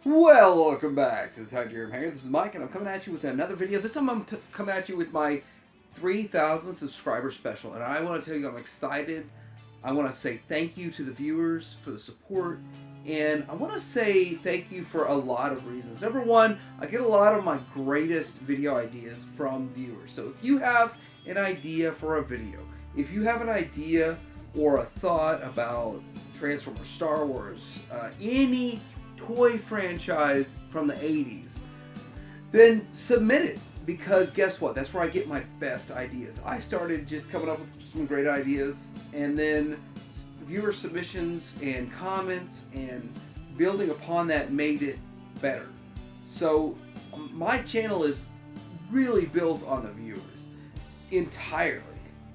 Well, welcome back to the Titanium Hanger. This is Mike, and I'm coming at you with another video. This time I'm coming at you with my 3,000 subscriber special, and I want to tell you I'm excited. I want to say thank you to the viewers for the support, and I want to say thank you for a lot of reasons. Number one, I get a lot of my greatest video ideas from viewers. So if you have an idea for a video, if you have an idea or a thought about Transformers, Star Wars, any toy franchise from the 80s, then submit it, because guess what? That's where I get my best ideas. I started just coming up with some great ideas, and then viewer submissions and comments and building upon that made it better. So my channel is really built on the viewers entirely,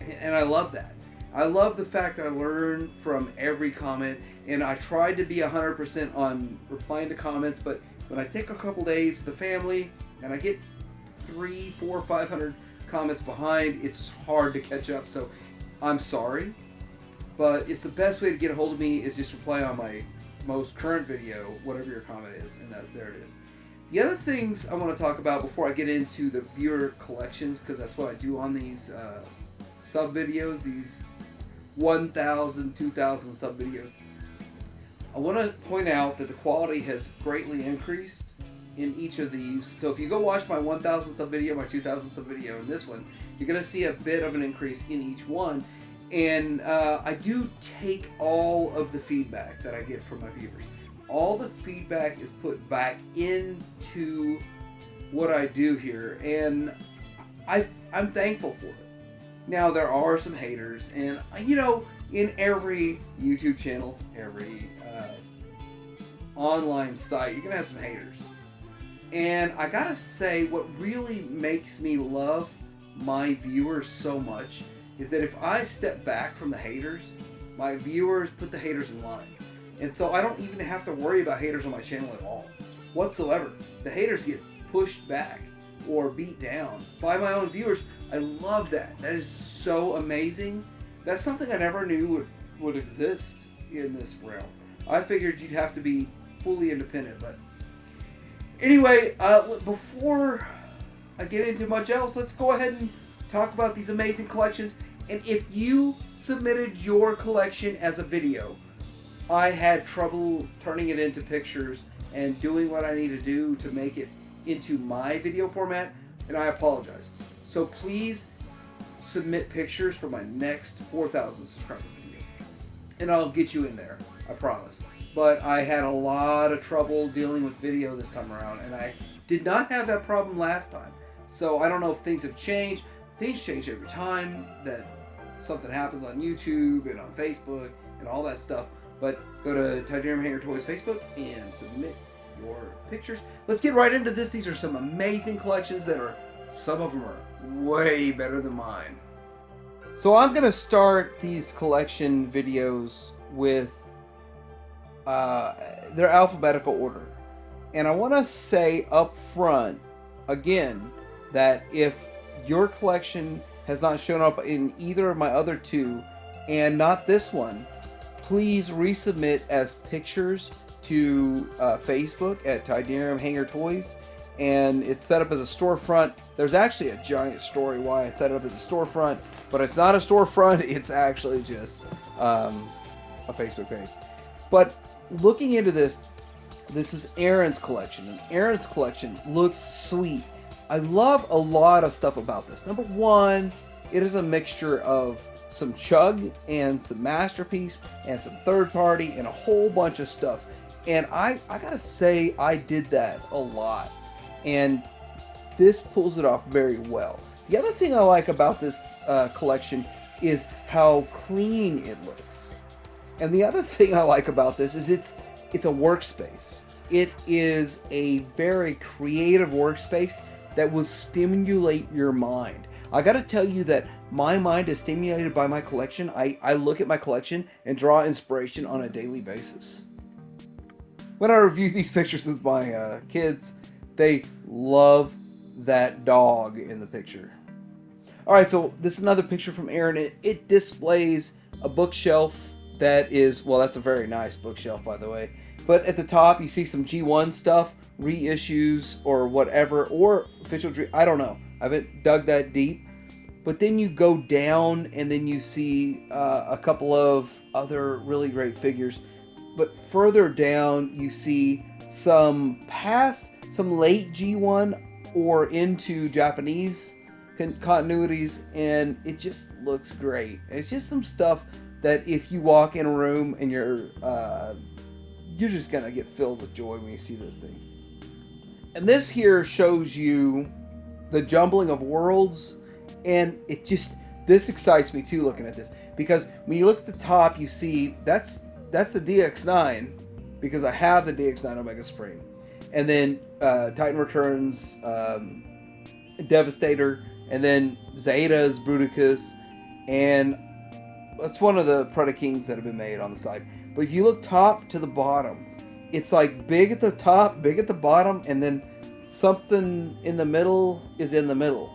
and I love that. I love the fact I learn from every comment, and I tried to be 100% on replying to comments, but when I take a couple days with the family and I get 3, 4, 500 comments behind, it's hard to catch up. So I'm sorry, but it's the best way to get a hold of me is just reply on my most current video, whatever your comment is, and there it is. The other things I want to talk about before I get into the viewer collections, because that's what I do on these sub videos, these 1,000, 2,000 sub videos. I want to point out that the quality has greatly increased in each of these. So if you go watch my 1,000 sub video, my 2,000 sub video, and this one, you're going to see a bit of an increase in each one. And I do take all of the feedback that I get from my viewers. All the feedback is put back into what I do here, and I'm thankful for it. Now, there are some haters, and in every YouTube channel, every online site, you're gonna have some haters. And I gotta say, what really makes me love my viewers so much is that if I step back from the haters, my viewers put the haters in line. And so I don't even have to worry about haters on my channel at all, whatsoever. The haters get pushed back or beat down by my own viewers. I love that. That is so amazing. That's something I never knew would exist in this realm. I figured you'd have to be fully independent, but anyway, before I get into much else, let's go ahead and talk about these amazing collections. And if you submitted your collection as a video, I had trouble turning it into pictures and doing what I need to do to make it into my video format, and I apologize. So please submit pictures for my next 4,000 subscriber video, and I'll get you in there, I promise. But I had a lot of trouble dealing with video this time around, and I did not have that problem last time. So I don't know if things have changed. Things change every time that something happens on YouTube and on Facebook and all that stuff. But go to Titanium Hanger Toys Facebook and submit your pictures. Let's get right into this. These are some amazing collections that are, some of them are way better than mine. So I'm going to start these collection videos with their alphabetical order. And I want to say up front, again, that if your collection has not shown up in either of my other two, and not this one, please resubmit as pictures to Facebook at Titanium Hanger Toys, and it's set up as a storefront. There's actually a giant story why I set it up as a storefront, but it's not a storefront, it's actually just a Facebook page. But looking into this is Aaron's collection, and Aaron's collection looks sweet. I love a lot of stuff about this. Number one, it is a mixture of some Chug and some Masterpiece and some third party and a whole bunch of stuff. And I gotta say, I did that a lot. And this pulls it off very well. The other thing I like about this collection is how clean it looks. And the other thing I like about this is it's a workspace. It is a very creative workspace that will stimulate your mind. I gotta tell you that my mind is stimulated by my collection. I look at my collection and draw inspiration on a daily basis. When I review these pictures with my kids, they love that dog in the picture. Alright, so this is another picture from Aaron. It displays a bookshelf that is, well, that's a very nice bookshelf, by the way. But at the top, you see some G1 stuff, reissues or whatever, or official Dream. I don't know. I haven't dug that deep. But then you go down, and then you see a couple of other really great figures. But further down, you see some late G1 or into Japanese continuities, and it just looks great. It's just some stuff that if you walk in a room and you're just gonna get filled with joy when you see this thing. And this here shows you the jumbling of worlds, and this excites me too, looking at this, because when you look at the top, you see that's the DX9, because I have the DX9 Omega Supreme, and then Titan Returns, Devastator, and then Zeta's Bruticus, and that's one of the Predakings that have been made on the side. But if you look top to the bottom, it's like big at the top, big at the bottom, and then something in the middle is in the middle.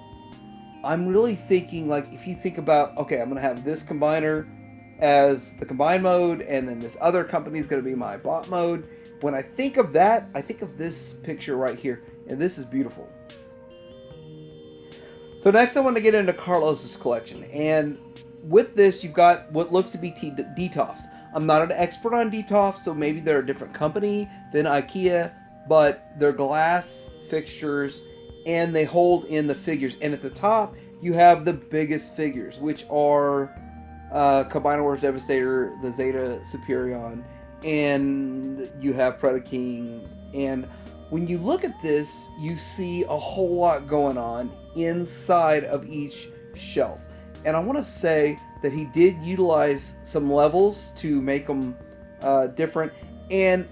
I'm really thinking, like, if you think about, okay, I'm going to have this combiner as the combine mode, and then this other company is going to be my bot mode. When I think of that, I think of this picture right here, and this is beautiful. So next I want to get into Carlos's collection, and with this you've got what looks to be Detolfs. I'm not an expert on Detolfs, so maybe they're a different company than IKEA, but they're glass fixtures, and they hold in the figures. And at the top you have the biggest figures, which are Combiner Wars Devastator, the Zeta Superion, and you have Predaking. And when you look at this, you see a whole lot going on inside of each shelf. And I want to say that he did utilize some levels to make them different, and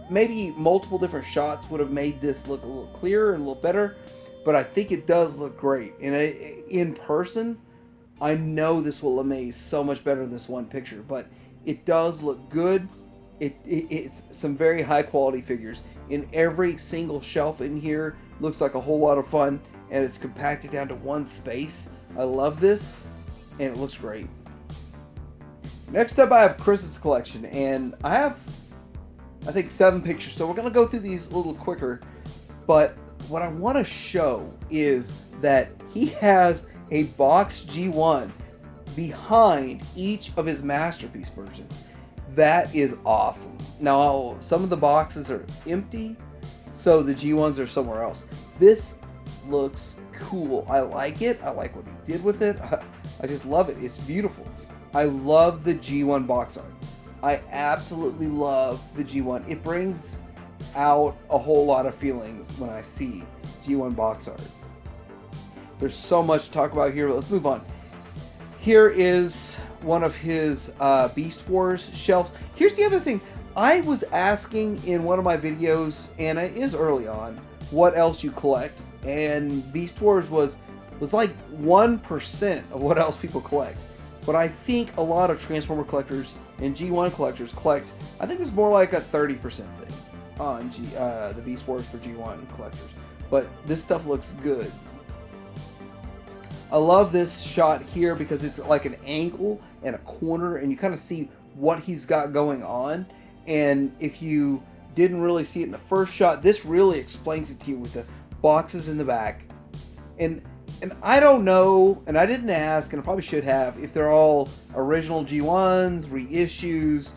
maybe multiple different shots would have made this look a little clearer and a little better, but I think it does look great. And in person, I know this will amaze so much better than this one picture, but it does look good. It's some very high quality figures. In every single shelf in here looks like a whole lot of fun, and it's compacted down to one space. I love this, and it looks great. Next up, I have Chris's collection, and I have, I think, 7 pictures, so we're going to go through these a little quicker. But what I want to show is that he has a box G1 behind each of his Masterpiece versions. That is awesome. Now, some of the boxes are empty, so the G1s are somewhere else. This looks cool. I like it. I like what he did with it. I just love it. It's beautiful. I love the G1 box art. I absolutely love the G1. It brings out a whole lot of feelings when I see G1 box art. There's so much to talk about here, but let's move on. Here is one of his Beast Wars shelves. Here's the other thing. I was asking in one of my videos, and it is early on, what else you collect. And Beast Wars was like 1% of what else people collect. But I think a lot of Transformer collectors and G1 collectors collect, I think it's more like a 30% thing on the Beast Wars for G1 collectors. But this stuff looks good. I love this shot here because it's like an angle and a corner, and you kind of see what he's got going on. And if you didn't really see it in the first shot, this really explains it to you with the boxes in the back. And I don't know, and I didn't ask, and I probably should have, if they're all original G1s, reissues,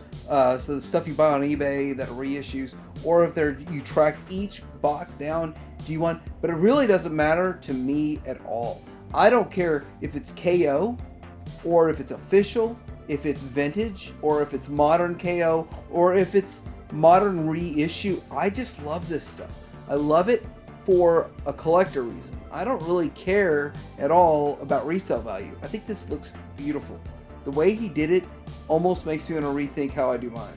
so the stuff you buy on eBay that are reissues, or if you track each box down G1. But it really doesn't matter to me at all. I don't care if it's KO, or if it's official, if it's vintage, or if it's modern KO, or if it's modern reissue. I just love this stuff. I love it for a collector reason. I don't really care at all about resale value. I think this looks beautiful. The way he did it almost makes me want to rethink how I do mine.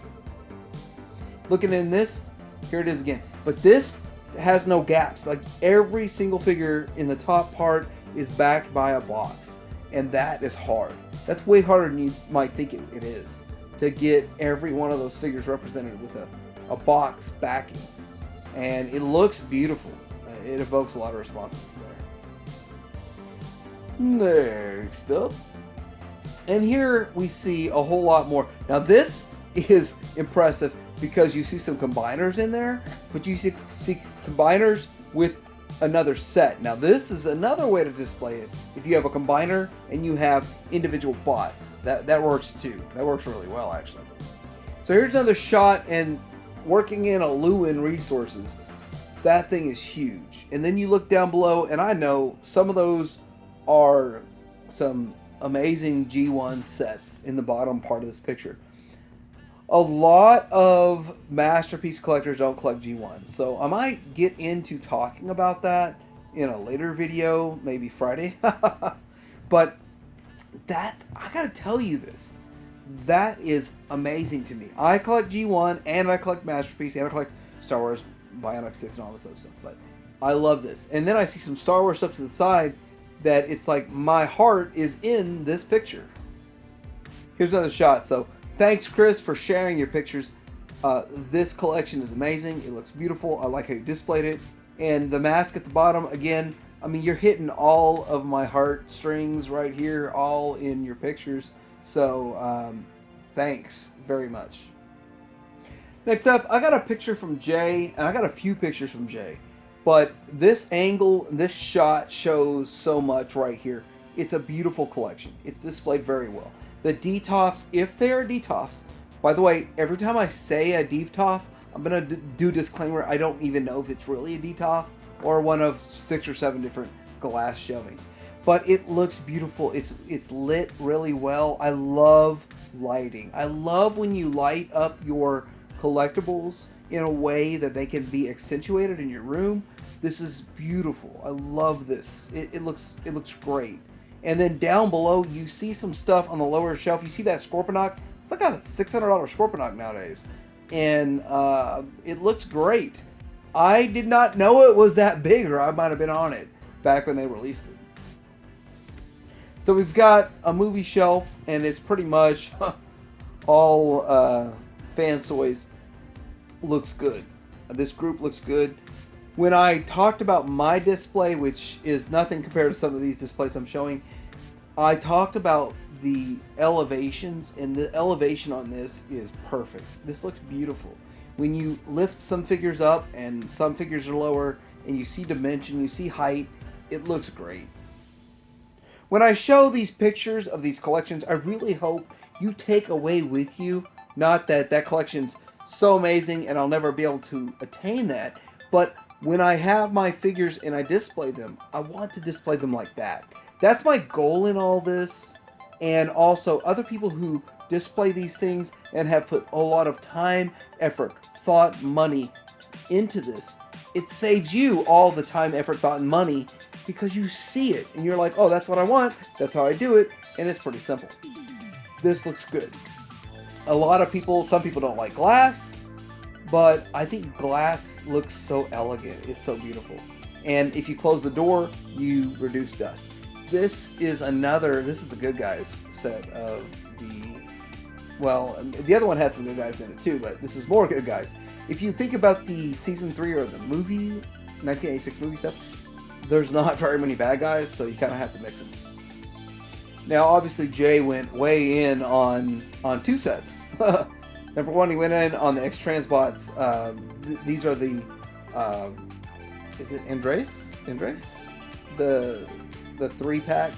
Looking in this, here it is again. But this has no gaps. Like, every single figure in the top part is backed by a box, and that is hard. That's way harder than you might think it is, to get every one of those figures represented with a box backing. And it looks beautiful. It evokes a lot of responses there. Next up, and here we see a whole lot more. Now this is impressive. because you see some combiners in there, but you see combiners with another set. Now this is another way to display it. If you have a combiner and you have individual bots, that works too. That works really well actually. So here's another shot, and working in a Lewin Resources, that thing is huge. And then you look down below, and I know some of those are some amazing G1 sets in the bottom part of this picture. A lot of Masterpiece collectors don't collect G1, so I might get into talking about that in a later video, maybe Friday. But I gotta tell you this, that is amazing to me. I collect G1, and I collect Masterpiece, and I collect Star Wars, Bionic 6, and all this other stuff, but I love this. And then I see some Star Wars stuff to the side that it's like my heart is in this picture. Here's another shot. So thanks, Chris, for sharing your pictures. This collection is amazing. It looks beautiful. I like how you displayed it. And the mask at the bottom, again, I mean, you're hitting all of my heartstrings right here, all in your pictures. So thanks very much. Next up, I got a picture from Jay, and I got a few pictures from Jay. But this angle, this shot shows so much right here. It's a beautiful collection. It's displayed very well. The DTOFs, if they are DTOFs, by the way, every time I say a DTOF, I'm going to do disclaimer, I don't even know if it's really a DTOF or one of 6 or 7 different glass shelvings. But it looks beautiful. It's lit really well. I love lighting. I love when you light up your collectibles in a way that they can be accentuated in your room. This is beautiful. I love this. It looks great. And then down below, you see some stuff on the lower shelf. You see that Scorponok? It's like a $600 Scorponok nowadays. And it looks great. I did not know it was that big, or I might have been on it back when they released it. So we've got a movie shelf, and it's pretty much all Fans Toys. Looks good. This group looks good. When I talked about my display, which is nothing compared to some of these displays I'm showing, I talked about the elevations, and the elevation on this is perfect. This looks beautiful. When you lift some figures up and some figures are lower, and you see dimension, you see height, it looks great. When I show these pictures of these collections, I really hope you take away with you, not that that collection's so amazing and I'll never be able to attain that, but when I have my figures and I display them, I want to display them like that. That's my goal in all this. And also other people who display these things and have put a lot of time, effort, thought, money into this. It saves you all the time, effort, thought, and money because you see it and you're like, oh, that's what I want. That's how I do it. And it's pretty simple. This looks good. A lot of people, some people don't like glass, but I think glass looks so elegant. It's so beautiful. And if you close the door, you reduce dust. This is the Good Guys set of the other one had some Good Guys in it too, but this is more Good Guys. If you think about the season 3 or the movie, 1986 movie stuff, there's not very many bad guys, so you kind of have to mix them. Now, obviously, Jay went way in on 2 sets. Number 1, he went in on the X-Transbots. These are the, is it Andres? The 3-pack,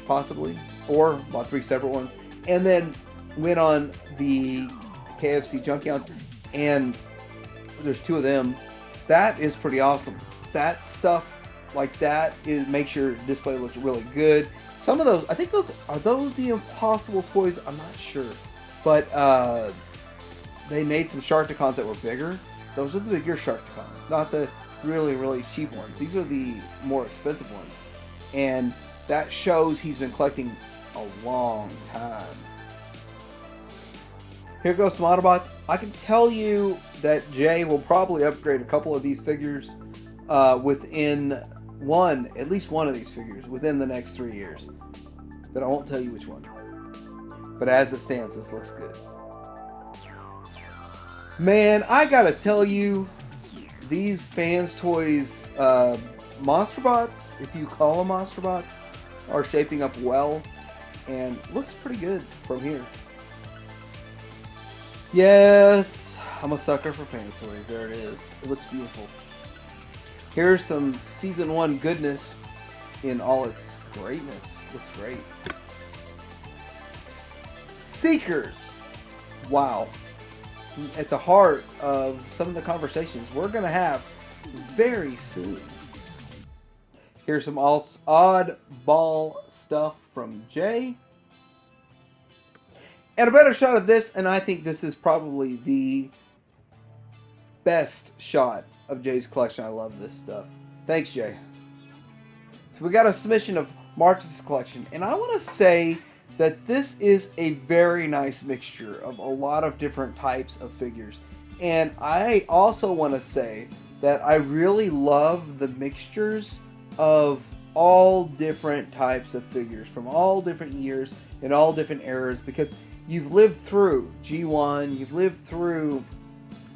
possibly, or bought 3 separate ones, and then went on the KFC Junkyards, and there's 2 of them. That is pretty awesome. That stuff like that makes your display look really good. Some of those, I think are those the Impossible toys? I'm not sure, but they made some Sharkticons that were bigger. Those are the bigger Sharkticons, not the really, really cheap ones. These are the more expensive ones. And that shows he's been collecting a long time. Here goes some Autobots. I can tell you that Jay will probably upgrade a couple of these figures within at least one of these figures within the next 3 years. But I won't tell you which one. But as it stands, this looks good. Man, I gotta tell you, these Fans Toys Monsterbots, if you call them Monsterbots, are shaping up well and looks pretty good from here. Yes, I'm a sucker for Panasaurs. There it is. It looks beautiful. Here's some Season 1 goodness in all its greatness. Looks great. Seekers. Wow. At the heart of some of the conversations we're going to have very soon. Here's some oddball stuff from Jay. And a better shot of this, and I think this is probably the best shot of Jay's collection. I love this stuff. Thanks, Jay. So we got a submission of Marcus's collection, and I want to say that this is a very nice mixture of a lot of different types of figures. And I also want to say that I really love the mixtures of all different types of figures from all different years and all different eras, because you've lived through G1, you've lived through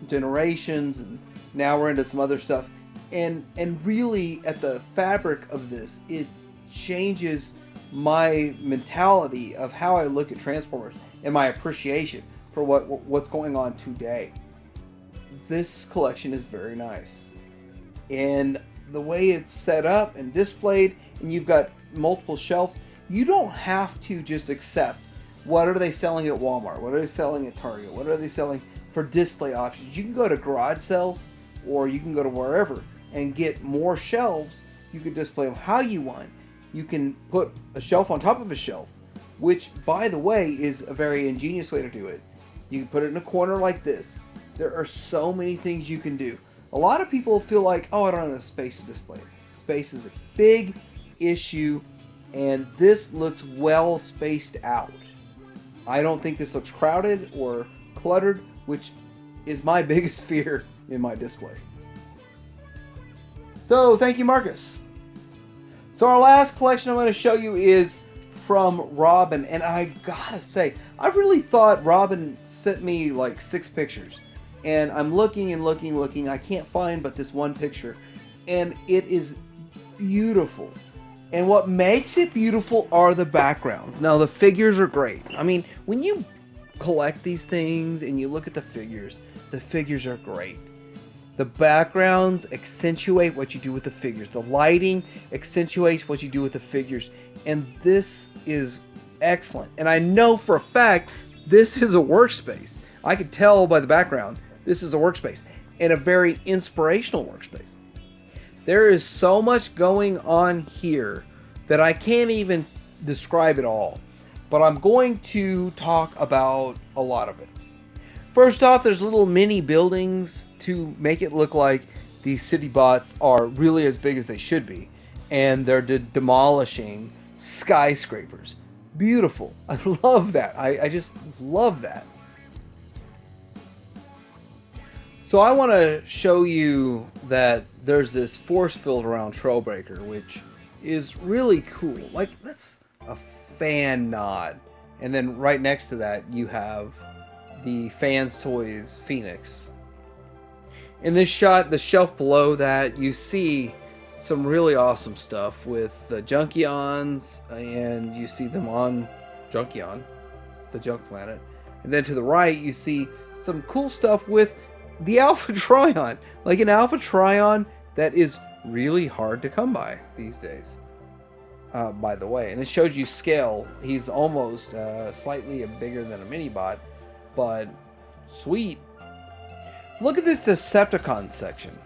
Generations, and now we're into some other stuff. And really, at the fabric of this, it changes my mentality of how I look at Transformers and my appreciation for what's going on today. This collection is very nice. And the way it's set up and displayed, and you've got multiple shelves, you don't have to just accept what are they selling at Walmart, what are they selling at Target, what are they selling for display options. You can go to garage sales, or you can go to wherever and get more shelves. You can display them how you want. You can put a shelf on top of a shelf, which, by the way, is a very ingenious way to do it. You can put it in a corner like this. There are so many things you can do. A lot of people feel like, oh, I don't have enough space to display it. Space is a big issue, and this looks well spaced out. I don't think this looks crowded or cluttered, which is my biggest fear in my display. So, thank you, Marcus. So our last collection I'm going to show you is from Robin, and I gotta say, I really thought Robin sent me like 6 pictures, and I'm looking and looking, I can't find but this one picture, and it is beautiful. And what makes it beautiful are the backgrounds. Now, the figures are great. I mean, when you collect these things and you look at the figures are great. The backgrounds accentuate what you do with the figures. The lighting accentuates what you do with the figures. And this is excellent. And I know for a fact this is a workspace. I could tell by the background this is a workspace, and a very inspirational workspace. There is so much going on here that I can't even describe it all. But I'm going to talk about a lot of it. First off, there's little mini buildings to make it look like these city bots are really as big as they should be. And they're demolishing skyscrapers. Beautiful. I love that. I just love that. So I want to show you that there's this force field around Trailbreaker, which is really cool. Like, that's a fan nod. And then right next to that, you have the Fans Toys Phoenix. In this shot, the shelf below that, you see some really awesome stuff with the Junkions, and you see them on Junkion, the Junk Planet. And then to the right, you see some cool stuff with the Alpha Trion. Like an Alpha Trion that is really hard to come by these days. By the way, and it shows you scale. He's almost slightly bigger than a mini-bot, but sweet. Look at this Decepticon section.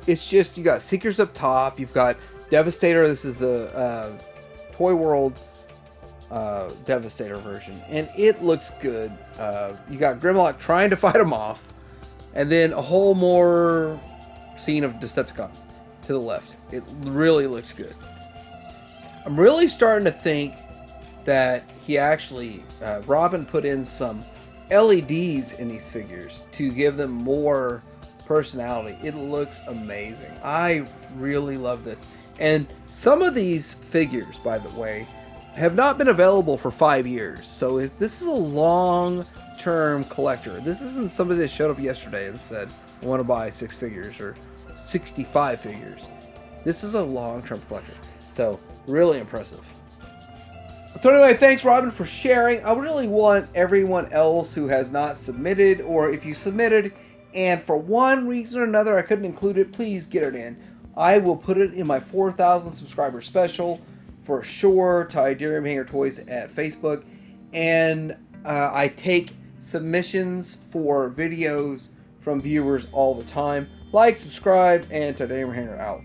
It's just, you got Seekers up top, you've got Devastator. This is the Toy World Devastator version, and it looks good. You got Grimlock trying to fight him off, and then a whole more scene of Decepticons to the left. It really looks good. I'm really starting to think that he actually, Robin put in some LEDs in these figures to give them more personality. It looks amazing. I really love this. And some of these figures, by the way, have not been available for 5 years. So this is a long-term collector. This isn't somebody that showed up yesterday and said, I want to buy 6 figures or 65 figures. This is a long-term collector. So really impressive. So anyway, thanks Robin for sharing. I really want everyone else who has not submitted, or if you submitted and for one reason or another I couldn't include it, please get it in. I will put it in my 4,000 subscriber special for sure. Tydirium Hanger Toys at Facebook, and I take submissions for videos from viewers all the time. Like, subscribe, and Tydirium Hanger out.